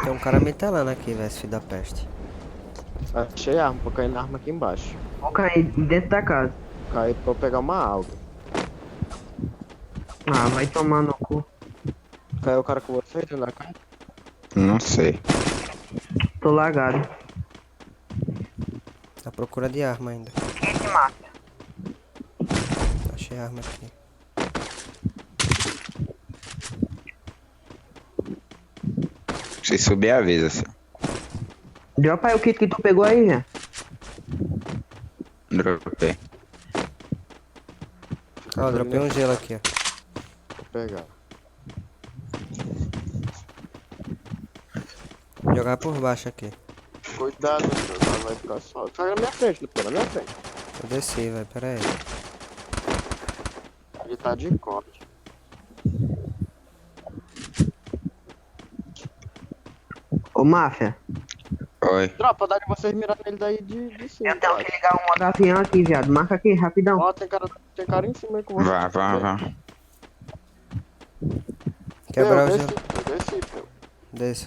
Tem um cara me telando aqui, velho, esse filho da peste. Achei arma, vou cair na arma aqui embaixo. Vou cair dentro da casa. Cair pra eu pegar uma água. Ah, vai tomar no cu. Caiu o cara com você dentro da casa? Não sei. Tô lagado. À procura de arma ainda. Quem te mata? Achei arma aqui. Se subir, avisa, assim. Dropa aí o kit que tu pegou aí, já. Dropei. Ó, eu dropei um gelo aqui, ó. Vou pegar. Vou jogar por baixo aqui. Cuidado, meu, ela vai ficar só. Cai na minha frente, pô, na minha frente. Eu desci, velho, pera aí. Ele tá de corte. Ô, máfia. Oi. Tropa, dá de vocês mirar nele daí de cima. Eu tenho que ligar um gavião aqui, viado. Marca aqui, rapidão. Ó, tem cara em cima aí com você. Vá. Quebrar o Eu gelo. desci, pô. Desce.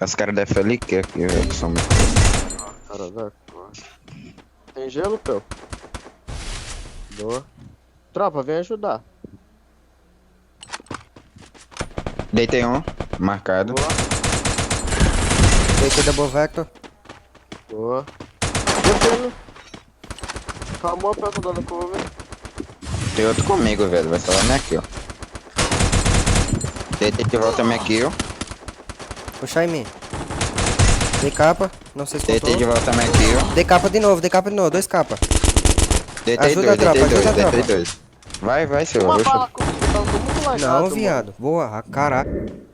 Os caras devem falar que aqui, velho. São... Cara, da corte. Tem gelo, pô? Boa. Tropa, vem ajudar. Deitei um, marcado. Boa, Deitei double vector. boa. Descendo. Calma, pô, tô dando cover. Tem outro comigo, velho. Vai salvar minha kill. Deitei de volta minha kill. Puxar em mim. Dei capa. Não sei se Deitei de contou. volta minha kill. Dei capa de novo, 2 capas. Deitei Ajuda dois, a tropa, deitei dois, ajuda a deitei tropa. dois. Vai, seu. Uma Oxe. bala comigo, tá muito lagado. Não, viado. Boa, caralho.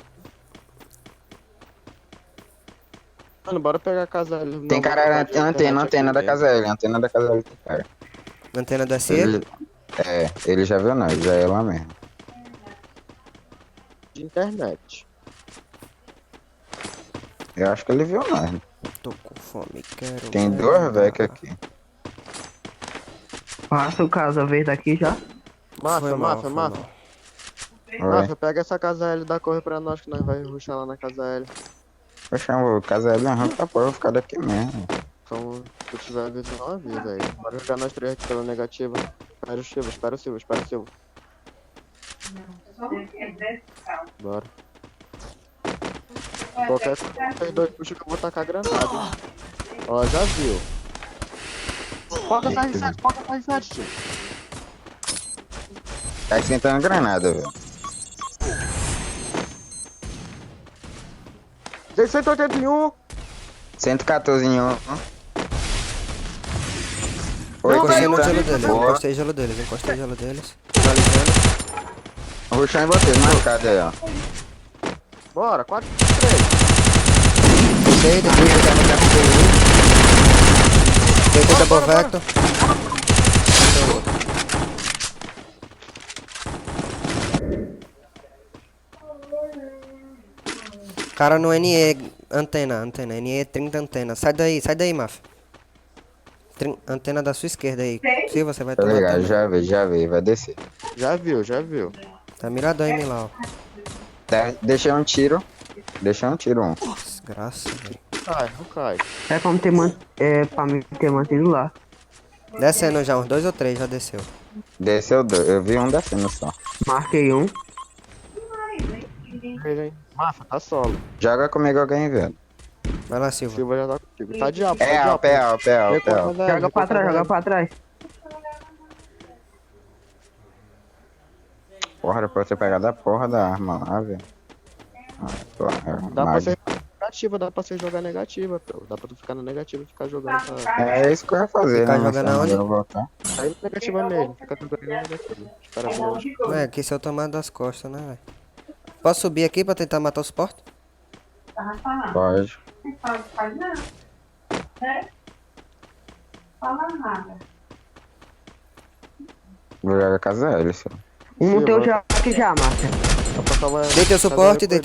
Mano, bora pegar a casa ali. Tem cara na antena da casa L. Antena da casa L tem cara. Antena da C. Ele já viu nós, já é lá mesmo. De internet. Eu acho que ele viu nós. Tô com fome, quero. Tem ver dois nada. velhos aqui. Passa o casa verde aqui já. Foi mal, foi mal. Oi. Máfia, pega essa casa L e dá corre pra nós que nós vai rushar lá na casa L. Eu chamo o casa L arranca porra, vou ficar daqui mesmo. Então, se tu tiver aviso, não avisa aí. Bora jogar nós três aqui pela negativa. Espera o Silva. Bora. Qualquer coisa, vocês dois puxa que eu vou tacar granada. Ó, já viu. Foca essa R7, tio. Tá esquentando granada, velho. 681. 114 em um. Encostei no 80. gelo deles, Boa. encostei gelo deles. Finalizando. Ruxar em vocês, marcado aí, ó. Bora, 4-3. Deitei double vector. Cara no NE, antena, NE 30 antena. Sai daí, Maf. Antena da sua esquerda aí. Se você vai Tá tomar ligado, também. já vi, vai descer. Já viu. Tá miradão em mim lá, ó. Tá, deixei um tiro, um. Desgraça, velho. Não cai. É pra me ter mantido lá. Descendo já, uns 2 ou 3 já desceu. Desceu dois, eu vi um descendo só. Marquei um. Máfia, tá solo. Joga comigo alguém, velho. Vai lá, Silva. Silva já tá contigo. Tá de alto, É, ó, pé. Joga pra trás. Porra, depois você pegar da porra da arma lá, velho. Ah, porra, Dá pra mag. ser negativa, dá pra você jogar negativa, pô. Dá pra tu ficar na negativa e ficar jogando. Tá? É isso que eu ia fazer, Ficar né? jogando Marcelo? aonde? Eu vou voltar. Aí na negativa mesmo, fica jogando na negativa. Espera por É, aqui se eu tomar das costas, né, velho? Posso subir aqui pra tentar matar o suporte? Pode. Vou jogar casa L, senhor. Um no teu já aqui já, Márcia. Deitei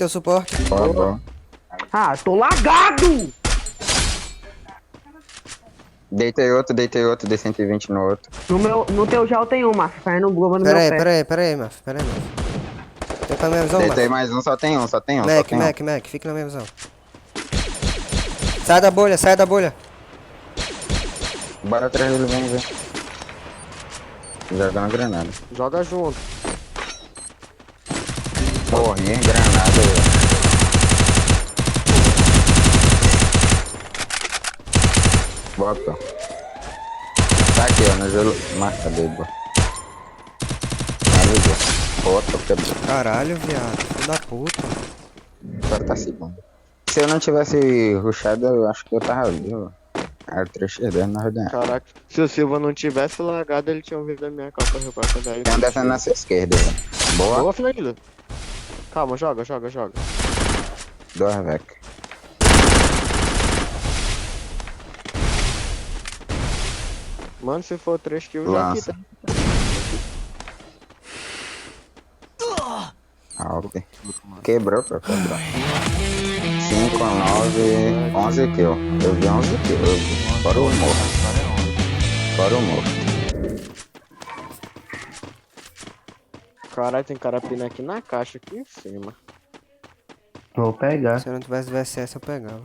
o suporte. Ó, bom. Ah, tô lagado! Deitei outro, dei 120 no outro. No teu já eu tenho um, Márcia. Caindo no globo no meu pé. Pera aí, Maf. Fica na minha visão, Deitei Maf. mais um, só tem um, só tem um. só Mac, tem um. Mac, Mac, fica na minha visão. Sai da bolha, sai da bolha. Bora atrás dele, vem, vem. Jogando granada. Joga junto. Morri em granada, velho. Bota. Tá aqui, ó, no gelo. Marca dele, bro. Bota, quebrou. Caralho, viado. Filho da puta. Agora tá segundo. Se eu não tivesse rushado, eu acho que eu tava ali, ó. Era 3x10 na rodinha. Caraca, se o Silva não tivesse largado, ele tinha ouvido a minha capa recorda daí. Tem um descendo na sua esquerda, velho. Boa. Boa, filha. Calma, joga. 2 vec. Mano, se for 3 kills, já Lança. quita. Alp. Quebrou, pô, quebrou. 5, 9, 11 kill. Eu vi 11 kill. Eu vi. Fora o morro. Fora o morro. Caralho, tem carapina aqui na caixa, aqui em cima. Vou pegar. Se eu não tivesse VSS, eu pegava.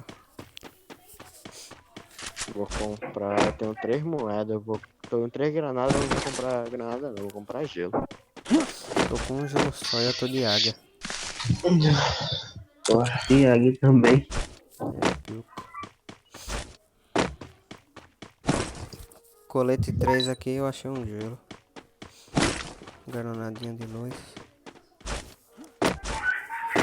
Vou comprar, eu tenho 3 moedas, tenho 3 granadas, não vou comprar granada não, vou comprar gelo. Tô com um gelo só e eu tô de águia. E aqui também. Colete 3 aqui, eu achei um gelo. Granadinha de luz.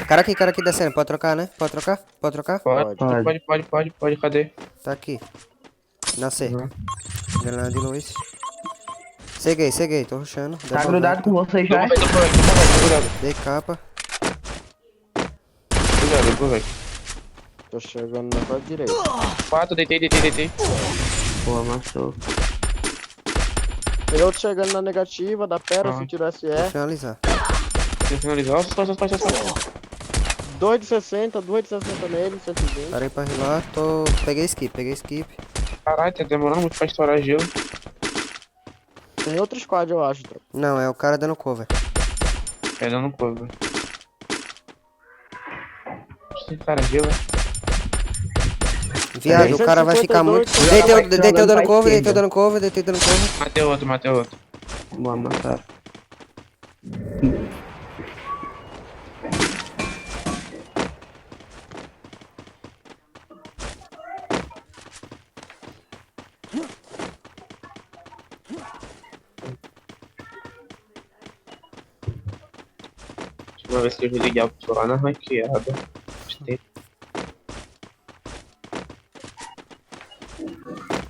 Cara aqui descendo. Pode trocar, né? Pode trocar? Pode trocar? Pode, cadê? Tá aqui. Na cerca. Granada de luz. Ceguei. Tô rushando. Tá grudado com você já? Dei capa. Cuidado. Tô chegando na tua direita. 4, deitei. Pô, amassou. Tem outro chegando na negativa, da Pera, se tirar SE. Vou finalizar. Você finalizou? Só. 2 de 60 nele, 120. Parei pra rilar. Peguei skip. Caralho, tá demorando muito pra estourar gelo. Tem outro squad, eu acho, tropa. Não, é o cara dando cover. É dando cover. Tem cara gelo. Viado, o cara vai ficar muito. 152, Deitei dando pra cover, esquerda. deitei dando cover. Matei outro. Vou amassar. Última vez que eu joguei algo lá na ranqueada.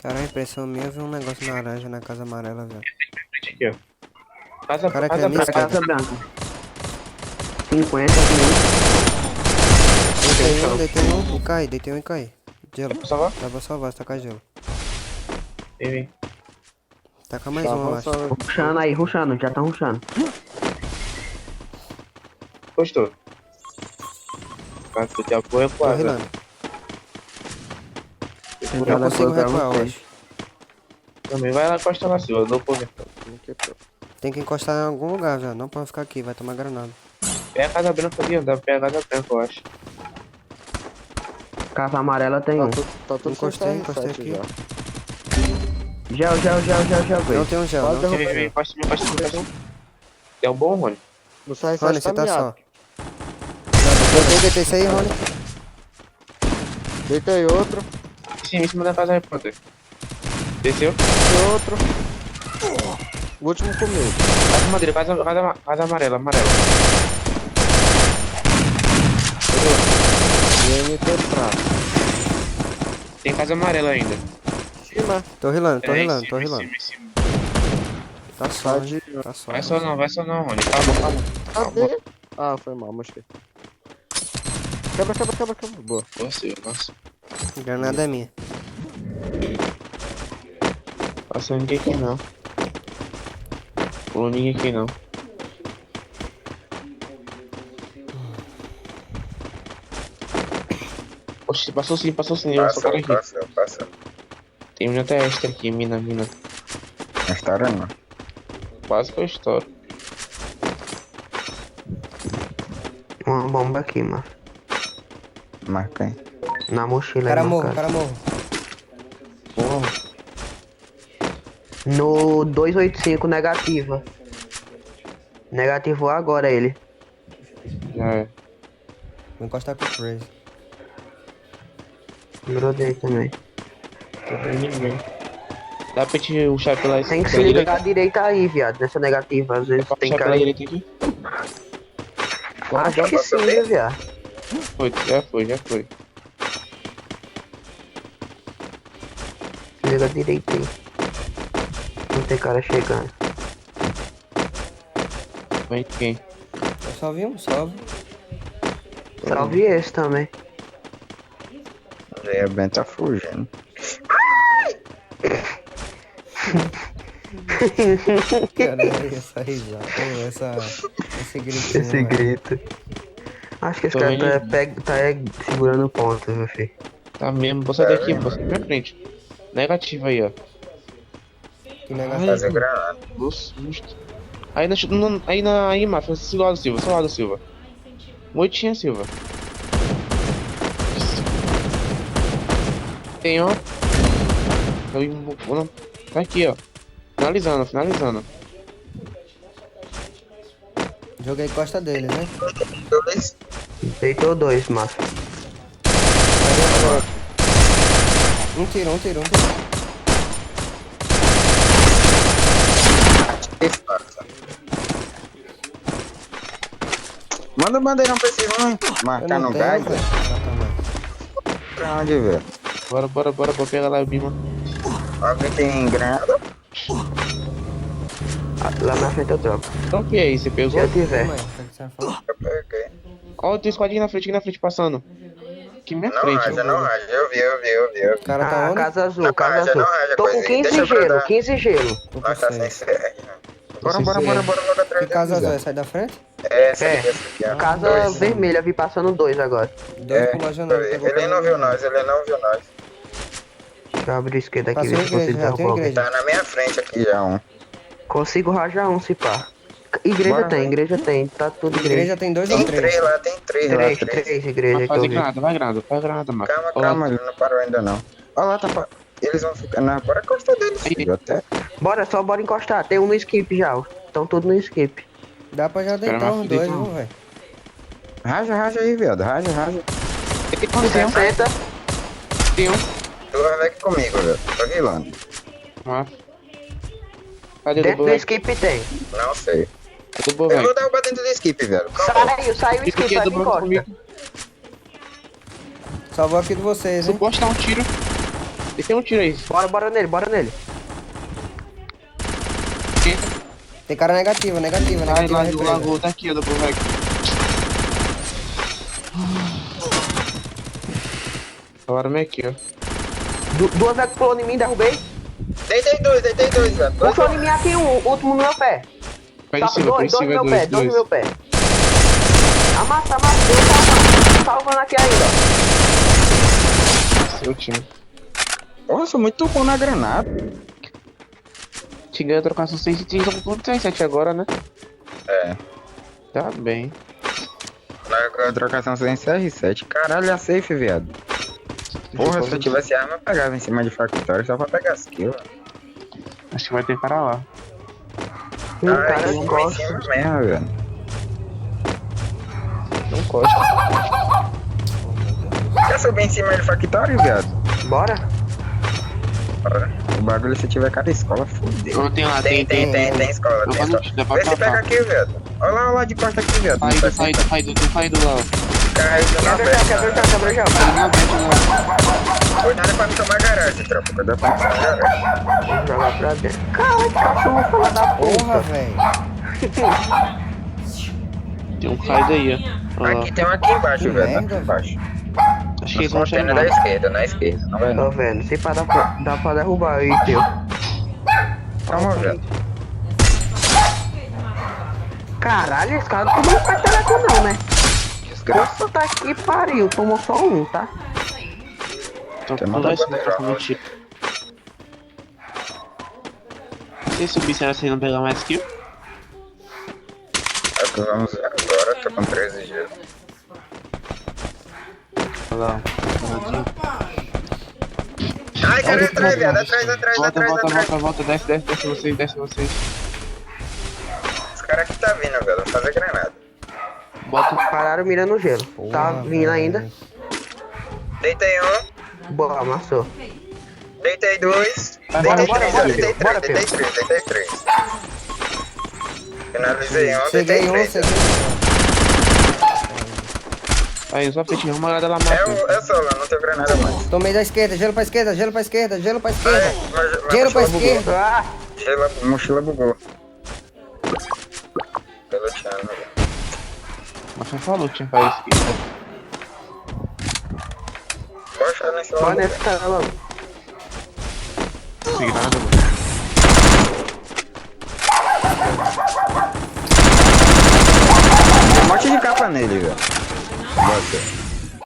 Cara, a impressão minha, eu vi um negócio laranja na casa amarela, velho. Aqui, ó. Casa Cara, que é minha branca. Casa branca. 50, Deitei um e caí. Gelo. Quer salvar? Dá pra salvar, se tacar gelo. Vem. Taca mais Tá um, eu acho. avançando. rushando aí, já tá rushando. Gostou. Mas tu tem apoio, Tô rilando. Eu consigo recuar, eu acho. Também vai lá encostar lá, Silva. Eu dou cover. Tem que encostar em algum lugar, velho. Não pode ficar aqui, vai tomar granada. Pega a casa branca ali, ó. Dá pra pegar a casa branca, eu acho. Casa amarela tem um. Tá tudo Encostei sem CR7 aqui. já. Gel, Não velho. tem um gel, Pode não. derrubar. Vem. Encosta em mim. É um bom, Rony. No CR7 Rony, você tá miado. só. Deitei isso aí, Rony. Deitei outro. Sim, em cima da casa repórter. Desceu. Deitei outro. O último comigo. Casa madeira, casa amarela. GNT prata. Tem casa amarela ainda. Cima. Tô rilando. Em cima. Tá só, Tá hein? de... Tá só. Vai só não, Rony. Calma. Cadê? Ah, foi mal, mosquei. Quebra. Boa. Nossa. Granada é minha. Passou ninguém aqui não. Pulou ninguém aqui não. Oxe, passou sim. Eu só quero aqui. Passou. Tem mina até extra aqui, mina. Não estoura, não. Quase que eu estouro. Uma bomba aqui, mano. Marca aí. Na mochila Cara aí, morro, marcado. cara morro. Porra. No 285, negativa. Negativou agora ele. Já é. Vou encostar com o Crazy. Grodei também. Não tem ninguém. Dá pra te rushar pela Tem que se pela ligar à direita aí, viado. Nessa negativa, às vezes Dá pra tem rushar cara. pela direita aqui? Acho que sim, viu, viado. Já foi. Se liga à direita aí. Não tem cara chegando. Vai quem? Eu só vi um, salve. Salve esse também. Já Ben tá fugindo. Caralho, essa risada. Esse grito. Esse grito. Acho que esse Tô cara vendo. tá segurando o ponto, meu filho. Tá mesmo, vou sair daqui, vou sair na minha frente. Negativo aí, ó. Que negócio. Fazer granada. Do susto. Aí, Mafia, seu lado, Silva. Moitinha, Silva. Tem, ó. Tá aqui, ó. Finalizando. Joguei costa dele, né? Dois. Deitou dois, massa. Um tiro. Manda o bandeirão pra esse ruim. Eu Marcar não no tenho, gás. velho. Sacanagem. Pra onde, velho? Bora pegar lá o Bima. Alguém tem granada? Ah, lá na frente eu troco. Então o que é isso? Você Se pegou? eu tiver. Calma aí, tá que você vai falar? Eu peguei. Ó, tem esquadinha aqui na frente passando. Aqui na minha Não frente. raja, não raja. Eu vi. O cara tá Ah, onde? casa azul, Não casa raja, azul. não raja, Tô com coisinha. 15 Deixa eu gelo, guardar. 15 gelo. Tô com Nós tá sem seis. serra. Bora Sem logo atrás Que casa azul é? Sai da frente? É, essa É, aqui, essa aqui, ó. casa Dois. vermelha, vi passando dois agora. Dois É, com uma janela. ele pegou não pra viu mim. nós. Deixa eu abrir a esquerda aqui, Passou ver se eu igreja, consigo já tem derrubar alguém. igreja. Tá na minha frente aqui já, um. Consigo rajar um, se pá. Igreja Bora. igreja tem. Tá tudo igreja. Igreja tem dois ou Tem três? três lá, tem três lá. Três igrejas Vai que eu fazer vi. granada, mano. Calma, ele não parou ainda não. Olha lá, tá pa... Eles vão ficar na bora costa deles, filho, até. Bora encostar. Tem um no skip já. Estão todos no skip. Dá pra já Espera, deitar mas uns dois, deita um. viu, velho? Raja aí, viado, raja. Tem um. 60. Tu vai aqui comigo, velho. Tô rilando. Cadê Dentro do do skip tem. Não sei. Cadê do Eu Bovec? vou dar o pra dentro do skip, velho. Calma. Saiu o skip, vai do me Bovec encosta. comigo. Salvou aqui de vocês, hein? Suposto dar um tiro. E tem um tiro aí. Bora nele. Tem cara negativa Aí represa. largou, tá aqui, ó, do Bovec. Agora vem aqui, ó. Duas vezes pulou em mim, derrubei. Deitei dois, velho. Dois, Puxou em mim aqui um, o último no meu pé. Pega em cima, Dois no meu pé, dois no dois. meu pé. Amassa, salvando aqui ainda. Seu time. Nossa, muito bom na granada. Te ganha a trocação 6 e tinha tudo 7 agora, né? É. Tá bem. Na trocação sem CR7. Caralho, a safe, viado. Porra, se eu tivesse arma, eu pegava em cima de factório só pra pegar as kills. Acho que vai ter cara lá. Um cara em encosta. cima mesmo, velho. Não corta. Quer subir em cima de factório, viado? Bora. O bagulho, se tiver cada escola, fodeu. Não tem lá, Tem escola, Eu tem vou escola. dá pra Vê se pega tapar. aqui, viado. Olha lá de porta aqui, viado. Tô saindo lá, ó. Carrega na Quebra já. Saindo na bet lá. Cuidado pra não tomar garagem, tropa. Cuidado pra não tomar garagem. Vamos jogar pra dentro. Caralho, cachorro, filha da Porra, puta. velho. Tem um raid aí, ó. Ó lá. Aqui tem um aqui embaixo, Que velho. merda, Aqui embaixo. Acho que eles Nos vão containers chamar. da esquerda, na esquerda. Não vai Tô não. vendo, se pá dá pra derrubar aí, teu. Calma, velho. Caralho, esse cara não tomou pai teleco não, né? Desgraça. Puta que pariu, tomou só um, tá? Então Tem não nada vai ser pra troca pegar, mentira. Se subir, será que você não pegar mais kill? É o que vamos ver agora. Eu tô com 13 dias. Olha lá. Ai, cara, atrás, viado. Atrás. Volta. Desce vocês. Os caras aqui tá vindo, velho. Vou fazer granada. Bota. Pararam mirando no gelo. Tá vindo ainda. Deitei um. Boa, amassou. Deitei dois. Bora, Deitei bora, três, bora, deitei bora, três, deitei três. Finalizei um, Ceguei deitei um, três. ceguei. Aí, só feitinho, uma olhada lá, É mata. o solo, não tenho granada mais. Tomei da esquerda, gelo pra esquerda. Gelo pra esquerda. Gelo pra esquerda. Ah, Mochila bugou. Peloteando, velho. Mas você falou que tinha pra esquerda. Poxa, nesse olha lado. nesse cara lá. Não consegui nada, mano. Tem um monte de capa nele, velho. Bota.